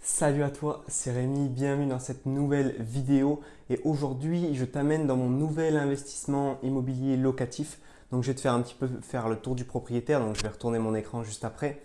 Salut à toi, c'est Rémi, bienvenue dans cette nouvelle vidéo et aujourd'hui je t'amène dans mon nouvel investissement immobilier locatif. Donc je vais te faire un petit peu faire le tour du propriétaire, donc je vais retourner mon écran juste après.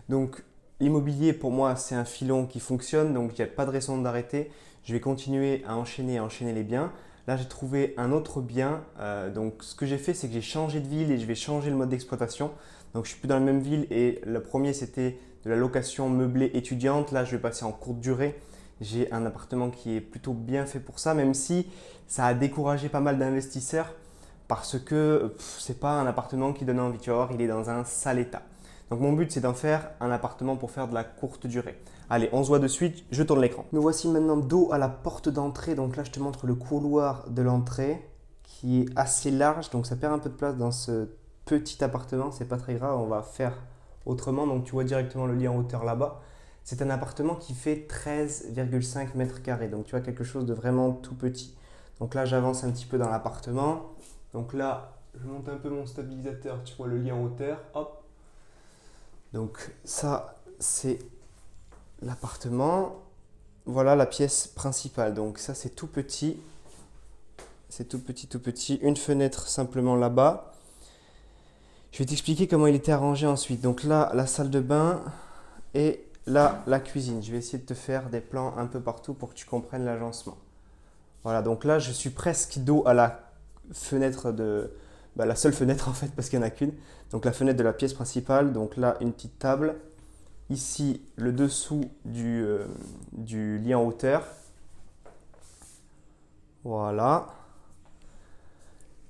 Donc l'immobilier pour moi c'est un filon qui fonctionne, donc il n'y a pas de raison d'arrêter. Je vais continuer à enchaîner les biens. Là j'ai trouvé un autre bien, donc ce que j'ai fait c'est que j'ai changé de ville et je vais changer le mode d'exploitation. Donc je suis plus dans la même ville et le premier c'était de la location meublée étudiante. Là, je vais passer en courte durée. J'ai un appartement qui est plutôt bien fait pour ça, même si ça a découragé pas mal d'investisseurs parce que c'est pas un appartement qui donne envie. Tu vas voir, il est dans un sale état. Donc mon but, c'est d'en faire un appartement pour faire de la courte durée. Allez, on se voit de suite, je tourne l'écran. Nous voici maintenant dos à la porte d'entrée. Donc là, je te montre le couloir de l'entrée qui est assez large. Donc ça perd un peu de place dans ce petit appartement. C'est pas très grave, on va faire autrement. Donc tu vois directement le lit en hauteur là-bas. C'est un appartement qui fait 13,5 mètres carrés. Donc tu vois quelque chose de vraiment tout petit. Donc là, j'avance un petit peu dans l'appartement. Donc là, je monte un peu mon stabilisateur. Tu vois le lit en hauteur. Hop. Donc ça, c'est l'appartement. Voilà la pièce principale. Donc ça, c'est tout petit. C'est tout petit, tout petit. Une fenêtre simplement là-bas. Je vais t'expliquer comment il était arrangé ensuite. Donc là, la salle de bain et là, la cuisine. Je vais essayer de te faire des plans un peu partout pour que tu comprennes l'agencement. Voilà, donc là, je suis presque dos à la fenêtre de... la seule fenêtre en fait, parce qu'il n'y en a qu'une. Donc la fenêtre de la pièce principale. Donc là, une petite table. Ici, le dessous du lit en hauteur. Voilà.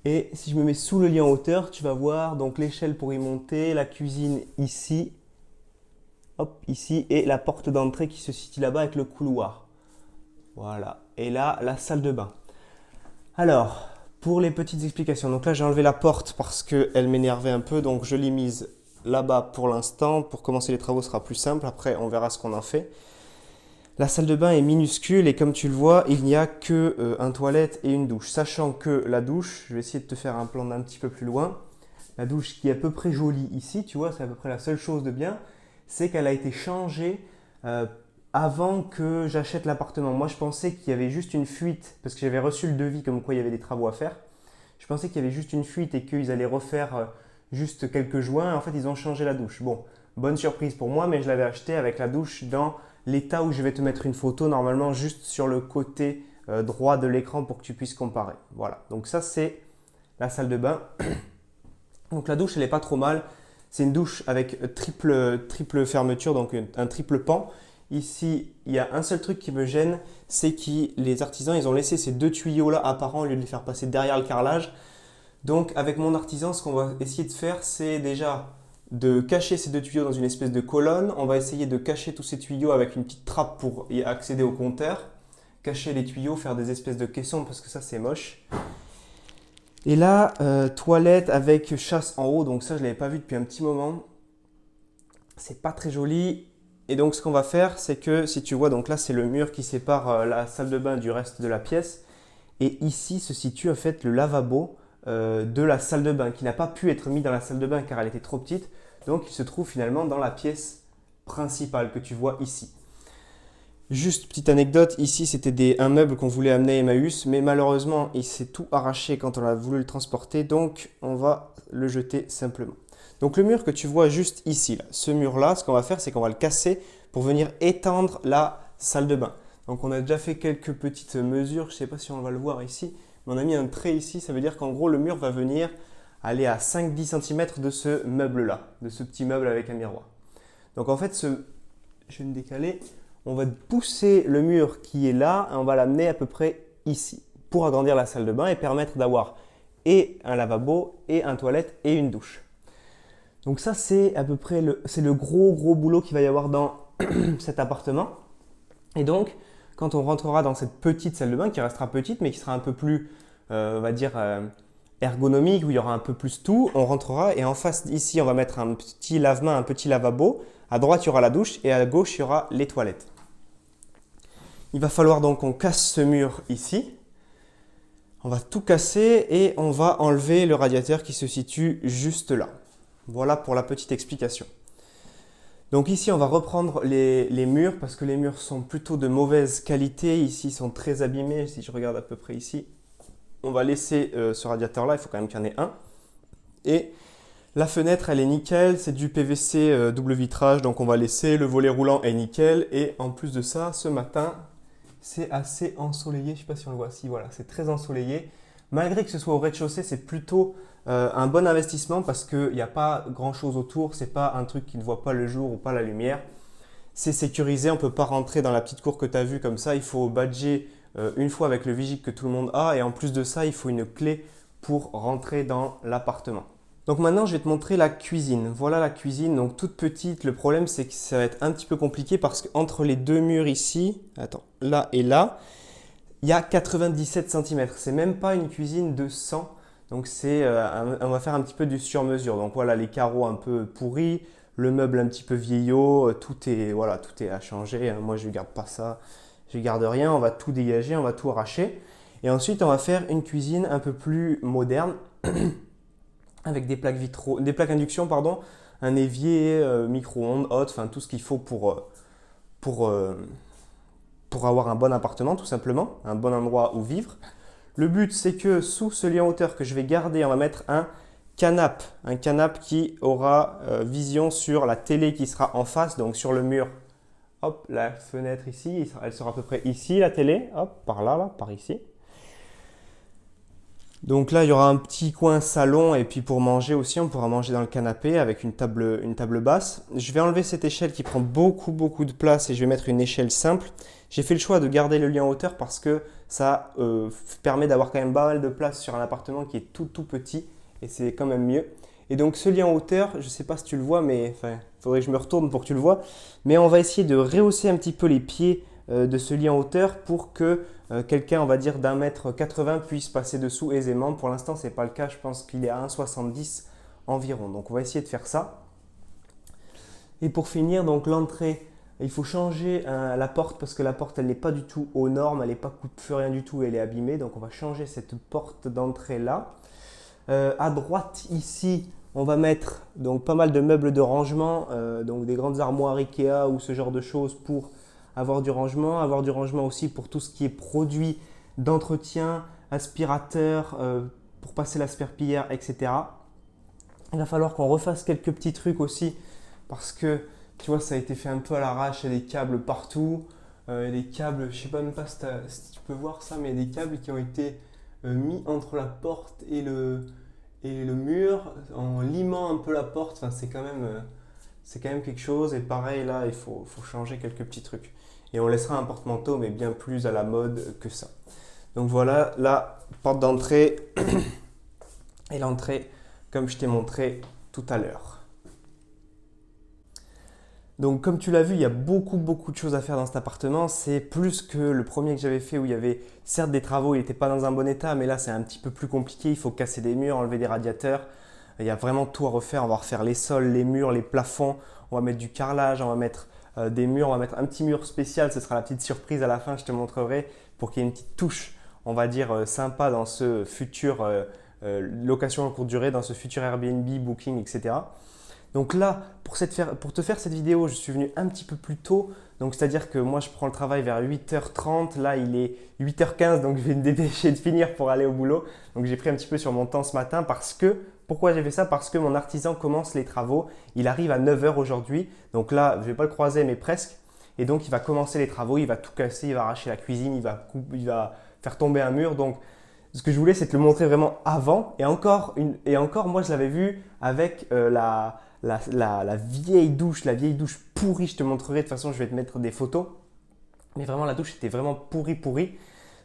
Et si je me mets sous le lit en hauteur, tu vas voir donc l'échelle pour y monter, la cuisine ici, hop, ici, et la porte d'entrée qui se situe là-bas avec le couloir. Voilà. Et là, la salle de bain. Alors, pour les petites explications, donc là j'ai enlevé la porte parce qu'elle m'énervait un peu, donc je l'ai mise là-bas pour l'instant. Pour commencer les travaux, ce sera plus simple. Après, on verra ce qu'on en fait. La salle de bain est minuscule et comme tu le vois, il n'y a que un toilette et une douche. Sachant que la douche, je vais essayer de te faire un plan d'un petit peu plus loin. La douche qui est à peu près jolie ici, tu vois, c'est à peu près la seule chose de bien, c'est qu'elle a été changée avant que j'achète l'appartement. Moi, je pensais qu'il y avait juste une fuite, parce que j'avais reçu le devis comme quoi il y avait des travaux à faire. Je pensais qu'il y avait juste une fuite et qu'ils allaient refaire juste quelques joints. En fait, ils ont changé la douche. Bon, bonne surprise pour moi, mais je l'avais acheté avec la douche dans l'état où je vais te mettre une photo, normalement juste sur le côté droit de l'écran pour que tu puisses comparer. Voilà, donc ça c'est la salle de bain. Donc la douche, elle n'est pas trop mal. C'est une douche avec triple fermeture, donc un triple pan. Ici, il y a un seul truc qui me gêne, c'est que les artisans, ils ont laissé ces deux tuyaux là apparents au lieu de les faire passer derrière le carrelage. Donc avec mon artisan, ce qu'on va essayer de faire, c'est déjà de cacher ces deux tuyaux dans une espèce de colonne. On va essayer de cacher tous ces tuyaux avec une petite trappe pour y accéder au compteur. Cacher les tuyaux, faire des espèces de caissons parce que ça c'est moche. Et là, toilette avec chasse en haut, donc ça je ne l'avais pas vu depuis un petit moment. C'est pas très joli. Et donc ce qu'on va faire, c'est que si tu vois, donc là c'est le mur qui sépare la salle de bain du reste de la pièce. Et ici se situe en fait le lavabo de la salle de bain qui n'a pas pu être mis dans la salle de bain car elle était trop petite. Donc il se trouve finalement dans la pièce principale que tu vois ici. Juste petite anecdote, ici c'était un meuble qu'on voulait amener à Emmaüs, mais malheureusement il s'est tout arraché quand on a voulu le transporter, donc on va le jeter simplement. Donc le mur que tu vois juste ici, là, ce mur-là, ce qu'on va faire c'est qu'on va le casser pour venir étendre la salle de bain. Donc on a déjà fait quelques petites mesures, je ne sais pas si on va le voir ici, mais on a mis un trait ici, ça veut dire qu'en gros le mur va venir aller à 5-10 cm de ce meuble-là, de ce petit meuble avec un miroir. Donc en fait, je vais me décaler, on va pousser le mur qui est là et on va l'amener à peu près ici pour agrandir la salle de bain et permettre d'avoir et un lavabo et un toilette et une douche. Donc ça c'est à peu près le gros boulot qu'il va y avoir dans cet appartement. Et donc quand on rentrera dans cette petite salle de bain qui restera petite mais qui sera un peu plus on va dire ergonomique où il y aura un peu plus tout, on rentrera et en face ici on va mettre un petit lave-main, un petit lavabo. À droite il y aura la douche et à gauche il y aura les toilettes. Il va falloir donc qu'on casse ce mur ici. On va tout casser et on va enlever le radiateur qui se situe juste là. Voilà pour la petite explication. Donc ici, on va reprendre les murs parce que les murs sont plutôt de mauvaise qualité. Ici, ils sont très abîmés. Si je regarde à peu près ici, on va laisser ce radiateur-là. Il faut quand même qu'il y en ait un. Et la fenêtre, elle est nickel. C'est du PVC double vitrage. Donc on va laisser. Le volet roulant est nickel. Et en plus de ça, ce matin, c'est assez ensoleillé. Je ne sais pas si on le voit. Si, voilà, c'est très ensoleillé. Malgré que ce soit au rez-de-chaussée, c'est plutôt un bon investissement parce qu'il n'y a pas grand-chose autour. C'est pas un truc qui ne voit pas le jour ou pas la lumière. C'est sécurisé, on ne peut pas rentrer dans la petite cour que tu as vue comme ça. Il faut badger une fois avec le Vigic que tout le monde a. Et en plus de ça, il faut une clé pour rentrer dans l'appartement. Donc maintenant, je vais te montrer la cuisine. Voilà la cuisine, donc toute petite. Le problème, c'est que ça va être un petit peu compliqué parce qu'entre les deux murs ici, attends, là et là, il y a 97 cm. C'est même pas une cuisine de 100. Donc on va faire un petit peu du sur-mesure. Donc voilà, les carreaux un peu pourris, le meuble un petit peu vieillot, tout est à changer. Moi, je ne garde pas ça, je ne garde rien. On va tout dégager, on va tout arracher. Et ensuite, on va faire une cuisine un peu plus moderne avec des plaques induction, pardon, un évier, micro-ondes, hot, enfin tout ce qu'il faut pour, pour avoir un bon appartement, tout simplement, un bon endroit où vivre. Le but, c'est que sous ce lit en hauteur que je vais garder, on va mettre un canapé qui aura vision sur la télé qui sera en face, donc sur le mur. Hop, la fenêtre ici, elle sera à peu près ici, la télé, hop, par là, par ici. Donc là, il y aura un petit coin salon et puis pour manger aussi, on pourra manger dans le canapé avec une table basse. Je vais enlever cette échelle qui prend beaucoup de place et je vais mettre une échelle simple. J'ai fait le choix de garder le lit en hauteur parce que ça permet d'avoir quand même pas mal de place sur un appartement qui est tout petit et c'est quand même mieux. Et donc ce lit en hauteur, je ne sais pas si tu le vois, mais il faudrait que je me retourne pour que tu le vois. Mais on va essayer de rehausser un petit peu les pieds de ce lit en hauteur pour que quelqu'un, on va dire d'1,80 m puisse passer dessous aisément. Pour l'instant, ce n'est pas le cas. Je pense qu'il est à 1,70 environ. Donc, on va essayer de faire ça. Et pour finir, donc l'entrée, il faut changer la porte parce que la porte, elle n'est pas du tout aux normes. Elle n'est pas coupe-feu, rien du tout. Elle est abîmée. Donc, on va changer cette porte d'entrée là. À droite, ici, on va mettre donc pas mal de meubles de rangement, donc des grandes armoires Ikea ou ce genre de choses pour avoir du rangement aussi pour tout ce qui est produits d'entretien, aspirateur, pour passer l'asperpillière, etc. Il va falloir qu'on refasse quelques petits trucs aussi parce que tu vois, ça a été fait un peu à l'arrache, il y a des câbles partout, des câbles, je sais pas même pas si tu peux voir ça, mais il y a des câbles qui ont été mis entre la porte et le mur en limant un peu la porte. Enfin, c'est quand même quelque chose. Et pareil, là, il faut changer quelques petits trucs. Et on laissera un porte-manteau, mais bien plus à la mode que ça. Donc voilà, la porte d'entrée et l'entrée, comme je t'ai montré tout à l'heure. Donc comme tu l'as vu, il y a beaucoup de choses à faire dans cet appartement. C'est plus que le premier que j'avais fait où il y avait certes des travaux, il n'était pas dans un bon état, mais là c'est un petit peu plus compliqué. Il faut casser des murs, enlever des radiateurs. Il y a vraiment tout à refaire. On va refaire les sols, les murs, les plafonds. On va mettre du carrelage, on va mettre des murs, on va mettre un petit mur spécial. Ce sera la petite surprise à la fin, je te montrerai pour qu'il y ait une petite touche, on va dire, sympa dans ce futur location en courte durée, dans ce futur Airbnb, Booking, etc. Donc là, pour te faire cette vidéo, je suis venu un petit peu plus tôt. Donc c'est-à-dire que moi, je prends le travail vers 8h30. Là, il est 8h15, donc je vais me dépêcher de finir pour aller au boulot. Donc j'ai pris un petit peu sur mon temps ce matin pourquoi j'ai fait ça? Parce que mon artisan commence les travaux. Il arrive à 9h aujourd'hui. Donc là, je ne vais pas le croiser, mais presque. Et donc, il va commencer les travaux. Il va tout casser, il va arracher la cuisine, il va faire tomber un mur. Donc, ce que je voulais, c'est te le montrer vraiment avant. Et encore, moi, je l'avais vu avec la vieille douche pourrie. Je te montrerai, de toute façon, je vais te mettre des photos. Mais vraiment, la douche était vraiment pourrie.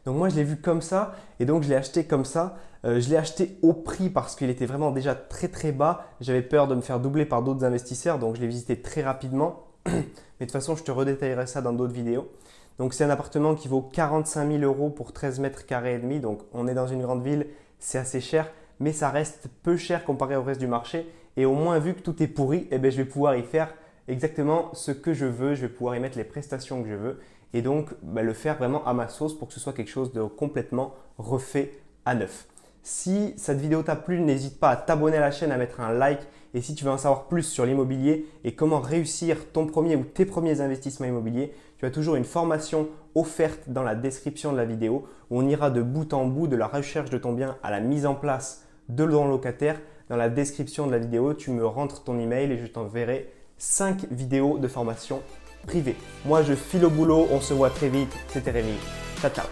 Donc moi, je l'ai vu comme ça et donc je l'ai acheté comme ça. Je l'ai acheté au prix parce qu'il était vraiment déjà très bas. J'avais peur de me faire doubler par d'autres investisseurs, donc je l'ai visité très rapidement. Mais de toute façon, je te redétaillerai ça dans d'autres vidéos. Donc c'est un appartement qui vaut 45 000 € pour 13 mètres carrés et demi. Donc on est dans une grande ville, c'est assez cher, mais ça reste peu cher comparé au reste du marché. Et au moins, vu que tout est pourri, je vais pouvoir y faire exactement ce que je veux. Je vais pouvoir y mettre les prestations que je veux et donc le faire vraiment à ma sauce pour que ce soit quelque chose de complètement refait à neuf. Si cette vidéo t'a plu, n'hésite pas à t'abonner à la chaîne, à mettre un like. Et si tu veux en savoir plus sur l'immobilier et comment réussir ton premier ou tes premiers investissements immobiliers, tu as toujours une formation offerte dans la description de la vidéo où on ira de bout en bout de la recherche de ton bien à la mise en place de ton locataire. Dans la description de la vidéo, tu me rentres ton email et je t'enverrai 5 vidéos de formation privée. Moi, je file au boulot. On se voit très vite. C'était Rémi. Ciao, ciao.